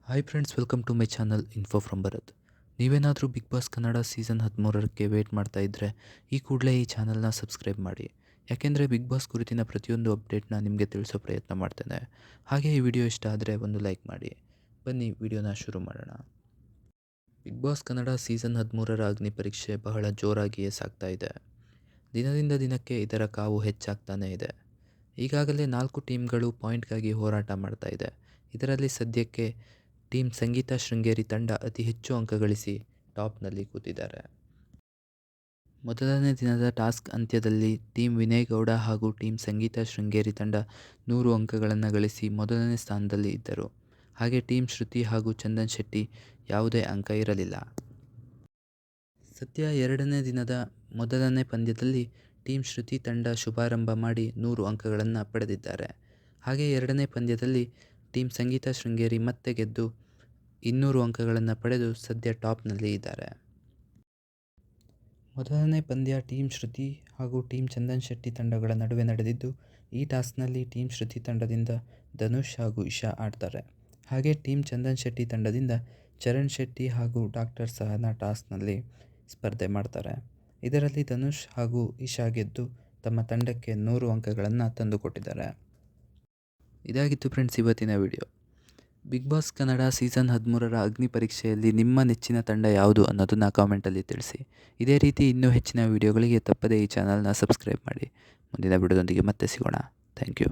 Hi friends, welcome to my channel info from Bharat. ನೀವೇನಾದರೂ Bigg Boss Kannada season 13ಕ್ಕೆ wait ಮಾಡ್ತಾ ಇದ್ದರೆ ಈ ಕೂಡಲೇ ಈ ಚಾನಲ್ನ ಸಬ್ಸ್ಕ್ರೈಬ್ ಮಾಡಿ. ಯಾಕೆಂದರೆ ಬಿಗ್ ಬಾಸ್ ಕುರಿತಿನ ಪ್ರತಿಯೊಂದು ಅಪ್ಡೇಟ್ನ ನಿಮಗೆ ತಿಳಿಸೋ ಪ್ರಯತ್ನ ಮಾಡ್ತೇನೆ. ಹಾಗೆ ಈ ವಿಡಿಯೋ ಇಷ್ಟ ಆದರೆ ಒಂದು ಲೈಕ್ ಮಾಡಿ. ಬನ್ನಿ ವಿಡಿಯೋನ ಶುರು ಮಾಡೋಣ. ಬಿಗ್ ಬಾಸ್ ಕನ್ನಡ ಸೀಸನ್ 13ರ ಅಗ್ನಿ ಪರೀಕ್ಷೆ ಬಹಳ ಜೋರಾಗಿಯೇ ಸಾಗ್ತಾ ಇದೆ. ದಿನದಿಂದ ದಿನಕ್ಕೆ ಇದರ ಕಾವು ಹೆಚ್ಚಾಗ್ತಾನೇ ಇದೆ. ಈಗಾಗಲೇ 4 ಟೀಮ್ಗಳು ಪಾಯಿಂಟ್ಗಾಗಿ ಹೋರಾಟ ಮಾಡ್ತಾ ಇದೆ. ಇದರಲ್ಲಿ ಸದ್ಯಕ್ಕೆ ಟೀಮ್ ಸಂಗೀತ ಶೃಂಗೇರಿ ತಂಡ ಅತಿ ಹೆಚ್ಚು ಅಂಕ ಗಳಿಸಿ ಟಾಪ್ನಲ್ಲಿ ಕೂತಿದ್ದಾರೆ. ಮೊದಲನೇ ದಿನದ ಟಾಸ್ಕ್ ಅಂತ್ಯದಲ್ಲಿ ಟೀಮ್ ವಿನಯ್ ಗೌಡ ಹಾಗೂ ಟೀಮ್ ಸಂಗೀತ ಶೃಂಗೇರಿ ತಂಡ 100 ಅಂಕಗಳನ್ನು ಗಳಿಸಿ ಮೊದಲನೇ ಸ್ಥಾನದಲ್ಲಿ ಇದ್ದರು. ಹಾಗೆ ಟೀಮ್ ಶ್ರುತಿ ಹಾಗೂ ಚಂದನ್ ಶೆಟ್ಟಿ ಯಾವುದೇ ಅಂಕ ಇರಲಿಲ್ಲ. ಸದ್ಯ ಎರಡನೇ ದಿನದ ಮೊದಲನೇ ಪಂದ್ಯದಲ್ಲಿ ಟೀಮ್ ಶ್ರುತಿ ತಂಡ ಶುಭಾರಂಭ ಮಾಡಿ 100 ಅಂಕಗಳನ್ನು ಪಡೆದಿದ್ದಾರೆ. ಹಾಗೆ ಎರಡನೇ ಪಂದ್ಯದಲ್ಲಿ ಟೀಮ್ ಸಂಗೀತ ಶೃಂಗೇರಿ ಮತ್ತೆ ಗೆದ್ದು 200 ಅಂಕಗಳನ್ನು ಪಡೆದು ಸದ್ಯ ಟಾಪ್ನಲ್ಲಿ ಇದ್ದಾರೆ. ಮೊದಲನೇ ಪಂದ್ಯ ಟೀಮ್ ಶ್ರುತಿ ಹಾಗೂ ಟೀಮ್ ಚಂದನ್ ಶೆಟ್ಟಿ ತಂಡಗಳ ನಡುವೆ ನಡೆದಿದ್ದು, ಈ ಟಾಸ್ಕ್ನಲ್ಲಿ ಟೀಮ್ ಶ್ರುತಿ ತಂಡದಿಂದ ಧನುಷ್ ಹಾಗೂ ಇಶಾ ಆಡ್ತಾರೆ. ಹಾಗೆ ಟೀಮ್ ಚಂದನ್ ಶೆಟ್ಟಿ ತಂಡದಿಂದ ಚರಣ್ ಶೆಟ್ಟಿ ಹಾಗೂ ಡಾಕ್ಟರ್ ಸಹನಾ ಟಾಸ್ಕ್ನಲ್ಲಿ ಸ್ಪರ್ಧೆ ಮಾಡ್ತಾರೆ. ಇದರಲ್ಲಿ ಧನುಷ್ ಹಾಗೂ ಇಶಾ ಗೆದ್ದು ತಮ್ಮ ತಂಡಕ್ಕೆ 100 ಅಂಕಗಳನ್ನು ತಂದುಕೊಟ್ಟಿದ್ದಾರೆ. ಇದಾಗಿತ್ತು ಫ್ರೆಂಡ್ಸ್ ಇವತ್ತಿನ video. Bigg Boss Kannada season 13ರ ಅಗ್ನಿ ಪರೀಕ್ಷೆಯಲ್ಲಿ ನಿಮ್ಮ ನೆಚ್ಚಿನ ತಂಡ ಯಾವುದು ಅನ್ನೋದನ್ನು ಕಾಮೆಂಟಲ್ಲಿ ತಿಳಿಸಿ. ಇದೇ ರೀತಿ ಇನ್ನೂ ಹೆಚ್ಚಿನ ವಿಡಿಯೋಗಳಿಗೆ ತಪ್ಪದೇ ಈ ಚಾನಲ್ನ ಸಬ್ಸ್ಕ್ರೈಬ್ ಮಾಡಿ. ಮುಂದಿನ ವಿಡಿಯೋದೊಂದಿಗೆ ಮತ್ತೆ ಸಿಗೋಣ. Thank you.